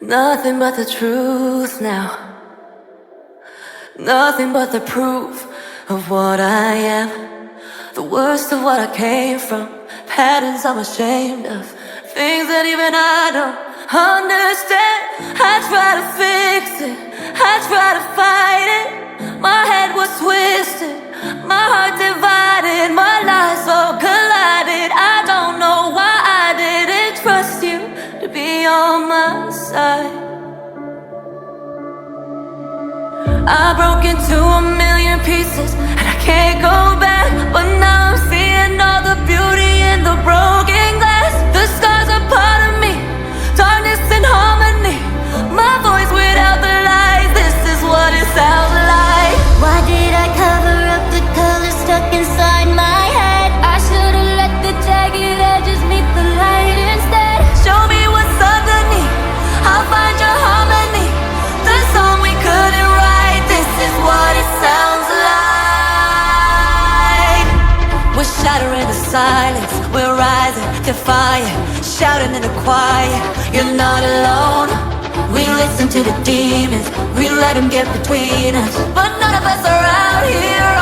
Nothing but the truth now. Nothing but the proof of what I am. The worst of what I came from. Patterns I'm ashamed of. Things that even I don't understand. I try to fix it, I try to fight it. My head was twisted, my heart divided, my lives all collided. I don't know why I didn't trust you to be on my side. I broke into a million pieces and I can't go back. But now I'm seeing all the beauty in the broken glass. The scars are part of me, darkness and harmony. My voice without the lies, this is what it sounds like. Why did I cover up the color stuck inside my head? I should've let the jagged edges meet the light instead. Show me what's underneath, I'll find your harmony. The song we couldn't write, this is what it sounds like. We're shattering the silence, we're rising, defiant, shouting in the quiet. You're not alone. We listen to the demons, we let them get between us. But none of us are out here